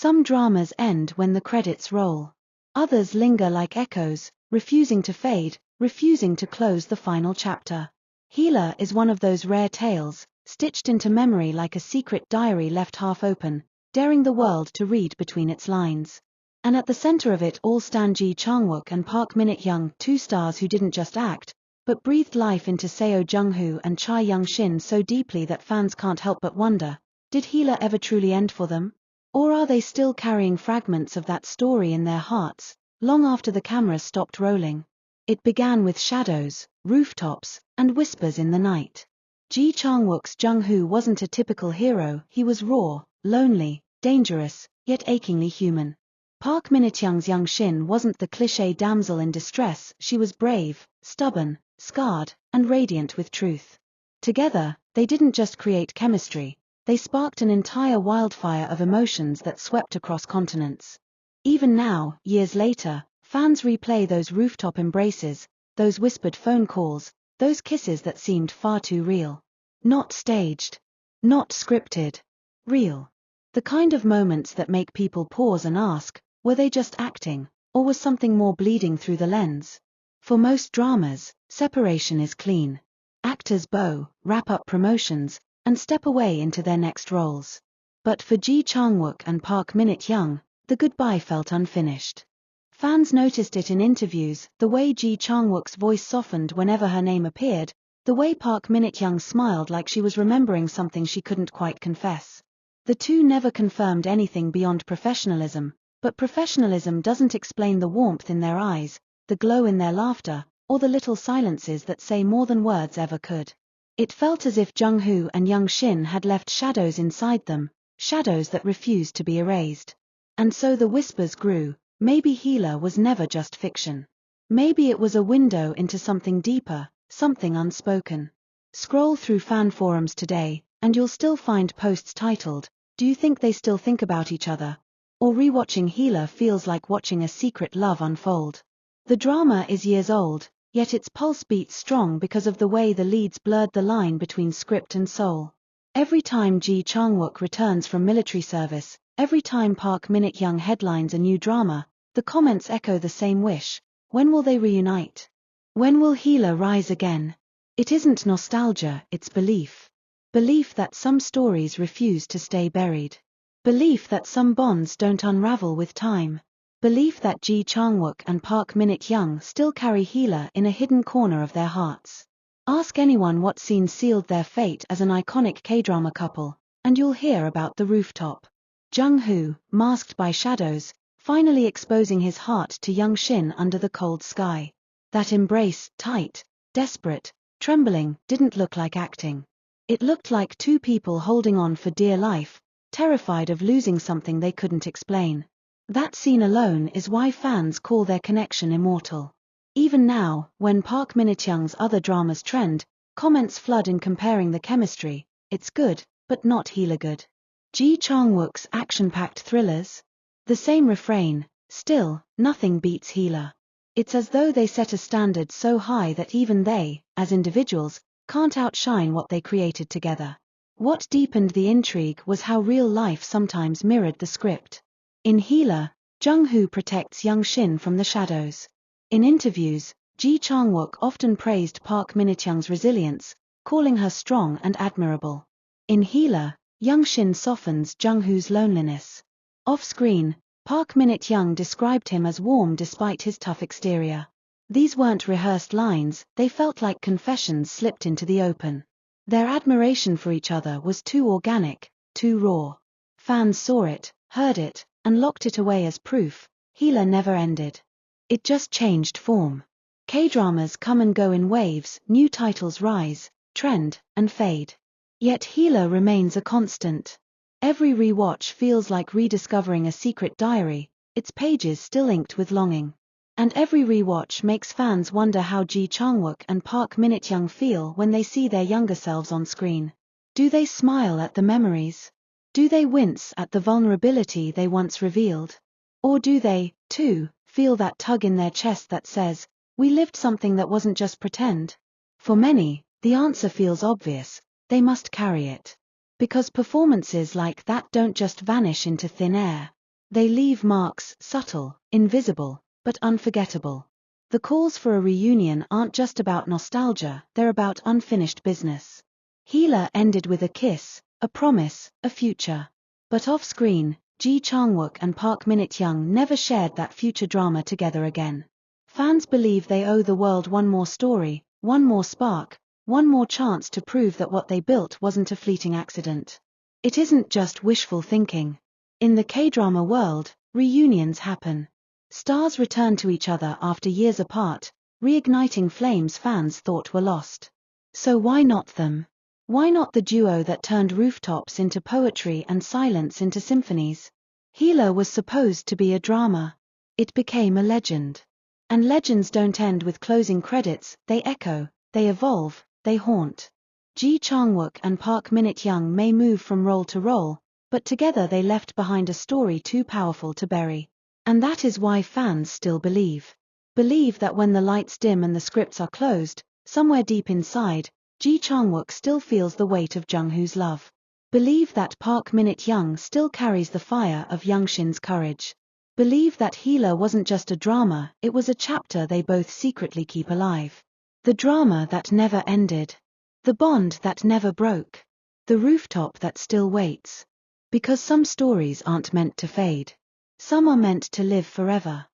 Some dramas end when the credits roll. Others linger like echoes, refusing to fade, refusing to close the final chapter. Healer is one of those rare tales, stitched into memory like a secret diary left half open, daring the world to read between its lines. And at the center of it all stand Chang-wook and Park Min-young, two stars who didn't just act, but breathed life into Seo Jung-hoo and Chae Young-shin so deeply that fans can't help but wonder, did Healer ever truly end for them? Or are they still carrying fragments of that story in their hearts, long after the cameras stopped rolling? It began with shadows, rooftops, and whispers in the night. Chang-wook's Jung-hoo wasn't a typical hero, he was raw, lonely, dangerous, yet achingly human. Park Min-young's Young-shin wasn't the cliché damsel in distress, she was brave, stubborn, scarred, and radiant with truth. Together, they didn't just create chemistry, they sparked an entire wildfire of emotions that swept across continents. Even now, years later, fans replay those rooftop embraces, those whispered phone calls, those kisses that seemed far too real. Not staged. Not scripted. Real. The kind of moments that make people pause and ask, were they just acting, or was something more bleeding through the lens? For most dramas, separation is clean. Actors bow, wrap up promotions, and step away into their next roles. But for Chang-wook and Park Min-young, the goodbye felt unfinished. Fans noticed it in interviews, the way Chang-wook's voice softened whenever her name appeared, the way Park Min-young smiled like she was remembering something she couldn't quite confess. The two never confirmed anything beyond professionalism, but professionalism doesn't explain the warmth in their eyes, the glow in their laughter, or the little silences that say more than words ever could. It felt as if Jung-hoo and Young-shin had left shadows inside them, shadows that refused to be erased. And so the whispers grew, maybe Healer was never just fiction. Maybe it was a window into something deeper, something unspoken. Scroll through fan forums today, and you'll still find posts titled, "Do you think they still think about each other?" Or rewatching Healer feels like watching a secret love unfold. The drama is years old, yet its pulse beats strong because of the way the leads blurred the line between script and soul. Every time Chang-wook returns from military service, every time Park Min-young headlines a new drama, the comments echo the same wish: when will they reunite? When will Healer rise again? It isn't nostalgia, it's belief. Belief that some stories refuse to stay buried. Belief that some bonds don't unravel with time. Belief that Chang-wook and Park Min-young still carry Healer in a hidden corner of their hearts. Ask anyone what scene sealed their fate as an iconic K-drama couple, and you'll hear about the rooftop. Jung-hoo, masked by shadows, finally exposing his heart to Young-shin under the cold sky. That embrace, tight, desperate, trembling, didn't look like acting. It looked like two people holding on for dear life, terrified of losing something they couldn't explain. That scene alone is why fans call their connection immortal. Even now, when Park Min-young's other dramas trend, comments flood in comparing the chemistry. It's good, but not Healer good. Chang-wook's action-packed thrillers? The same refrain, still, nothing beats Healer. It's as though they set a standard so high that even they, as individuals, can't outshine what they created together. What deepened the intrigue was how real life sometimes mirrored the script. In Healer, Jung-hoo protects Young-shin from the shadows. In interviews, Chang-wook often praised Park Min-young's resilience, calling her strong and admirable. In Healer, Young-shin softens Jung-hoo's loneliness. Off-screen, Park Min-young described him as warm despite his tough exterior. These weren't rehearsed lines, they felt like confessions slipped into the open. Their admiration for each other was too organic, too raw. Fans saw it, heard it, and locked it away as proof: Healer never ended. It just changed form. K-dramas come and go in waves, new titles rise, trend, and fade. Yet Healer remains a constant. Every rewatch feels like rediscovering a secret diary, its pages still inked with longing. And every rewatch makes fans wonder how Chang-wook and Park Min-young feel when they see their younger selves on screen. Do they smile at the memories? Do they wince at the vulnerability they once revealed? Or do they, too, feel that tug in their chest that says, we lived something that wasn't just pretend? For many, the answer feels obvious: they must carry it. Because performances like that don't just vanish into thin air. They leave marks, subtle, invisible, but unforgettable. The calls for a reunion aren't just about nostalgia, they're about unfinished business. Healer ended with a kiss, a promise, a future. But off-screen, Chang-wook and Park Min-young never shared that future drama together again. Fans believe they owe the world one more story, one more spark, one more chance to prove that what they built wasn't a fleeting accident. It isn't just wishful thinking. In the K-drama world, reunions happen. Stars return to each other after years apart, reigniting flames fans thought were lost. So why not them? Why not the duo that turned rooftops into poetry and silence into symphonies? Healer was supposed to be a drama. It became a legend. And legends don't end with closing credits, they echo, they evolve, they haunt. Chang-wook and Park Min-young may move from role to role, but together they left behind a story too powerful to bury. And that is why fans still believe. Believe that when the lights dim and the scripts are closed, somewhere deep inside, Chang-wook still feels the weight of Jung-hoo's love. Believe that Park Min-young still carries the fire of Young Shin's courage. Believe that Healer wasn't just a drama, it was a chapter they both secretly keep alive. The drama that never ended. The bond that never broke. The rooftop that still waits. Because some stories aren't meant to fade. Some are meant to live forever.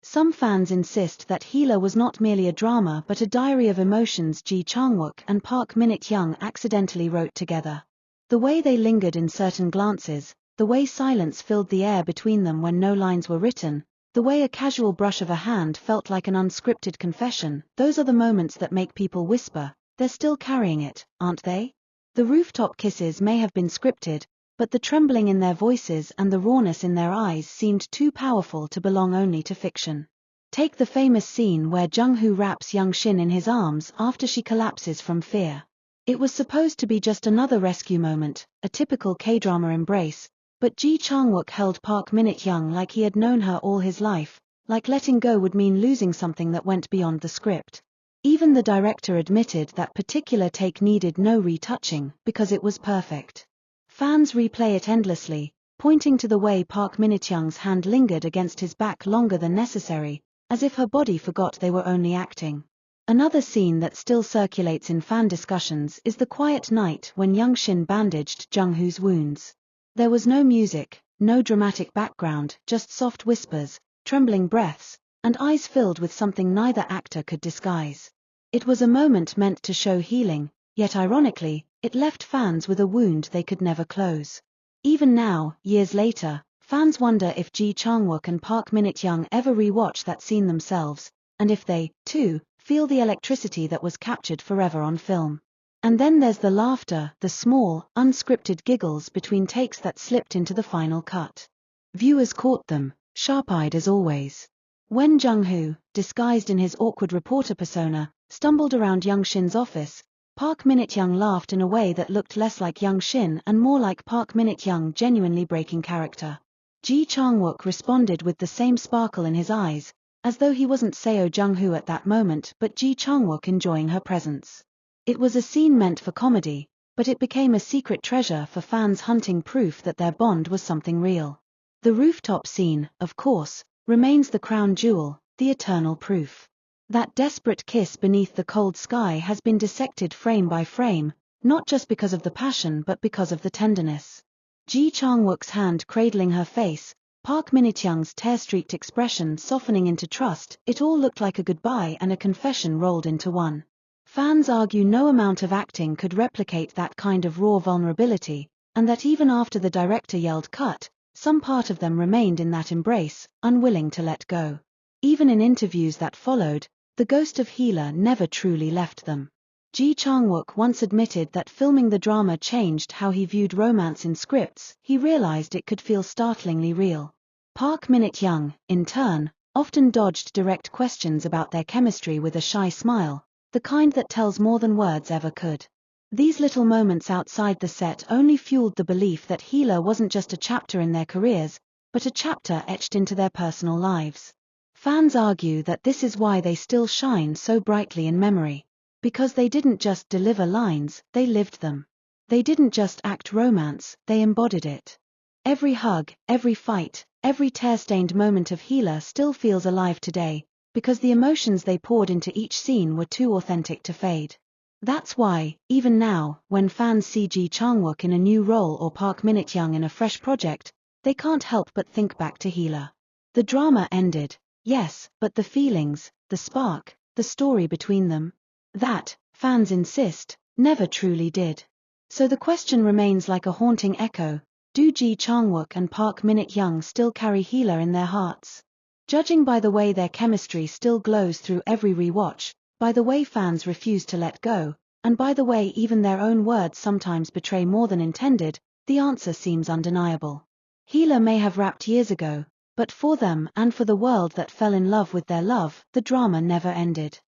Some fans insist that Healer was not merely a drama but a diary of emotions Chang-wook and Park Min-young accidentally wrote together. The way they lingered in certain glances, the way silence filled the air between them when no lines were written, the way a casual brush of a hand felt like an unscripted confession, those are the moments that make people whisper, they're still carrying it, aren't they? The rooftop kisses may have been scripted, but the trembling in their voices and the rawness in their eyes seemed too powerful to belong only to fiction. Take the famous scene where Jung-hoo wraps Young Shin in his arms after she collapses from fear. It was supposed to be just another rescue moment, a typical K-drama embrace, but Chang-wook held Park Min-young like he had known her all his life, like letting go would mean losing something that went beyond the script. Even the director admitted that particular take needed no retouching, because it was perfect. Fans replay it endlessly, pointing to the way Park Min-young's hand lingered against his back longer than necessary, as if her body forgot they were only acting. Another scene that still circulates in fan discussions is the quiet night when Young Shin bandaged Jung-hoo's wounds. There was no music, no dramatic background, just soft whispers, trembling breaths, and eyes filled with something neither actor could disguise. It was a moment meant to show healing, yet ironically, it left fans with a wound they could never close. Even now, years later, fans wonder if Chang-wook and Park Min-young ever re-watch that scene themselves, and if they, too, feel the electricity that was captured forever on film. And then there's the laughter, the small, unscripted giggles between takes that slipped into the final cut. Viewers caught them, sharp-eyed as always. When Jung-hoo, disguised in his awkward reporter persona, stumbled around Young Shin's office, Park Min-young laughed in a way that looked less like Young Shin and more like Park Min-young genuinely breaking character. Chang-wook responded with the same sparkle in his eyes, as though he wasn't Seo Jung-hoo at that moment but Chang-wook enjoying her presence. It was a scene meant for comedy, but it became a secret treasure for fans hunting proof that their bond was something real. The rooftop scene, of course, remains the crown jewel, the eternal proof. That desperate kiss beneath the cold sky has been dissected frame by frame, not just because of the passion but because of the tenderness. Chang-wook's hand cradling her face, Park Min-young's tear-streaked expression softening into trust, it all looked like a goodbye and a confession rolled into one. Fans argue no amount of acting could replicate that kind of raw vulnerability, and that even after the director yelled cut, some part of them remained in that embrace, unwilling to let go. Even in interviews that followed, the ghost of Healer never truly left them. Chang-wook once admitted that filming the drama changed how he viewed romance in scripts, he realized it could feel startlingly real. Park Min-young, in turn, often dodged direct questions about their chemistry with a shy smile, the kind that tells more than words ever could. These little moments outside the set only fueled the belief that Healer wasn't just a chapter in their careers, but a chapter etched into their personal lives. Fans argue that this is why they still shine so brightly in memory. Because they didn't just deliver lines, they lived them. They didn't just act romance, they embodied it. Every hug, every fight, Every tear-stained moment of Healer still feels alive today, because the emotions they poured into each scene were too authentic to fade. That's why, even now, when fans see Chang-wook in a new role or Park Min-young in a fresh project, they can't help but think back to Healer. The drama ended, yes, but the feelings, the spark, the story between them, that, fans insist, never truly did. So the question remains like a haunting echo: do Chang-wook and Park Min-young still carry Healer in their hearts? Judging by the way their chemistry still glows through every rewatch, by the way fans refuse to let go, and by the way even their own words sometimes betray more than intended, the answer seems undeniable. Healer may have wrapped years ago, but for them and for the world that fell in love with their love, the drama never ended.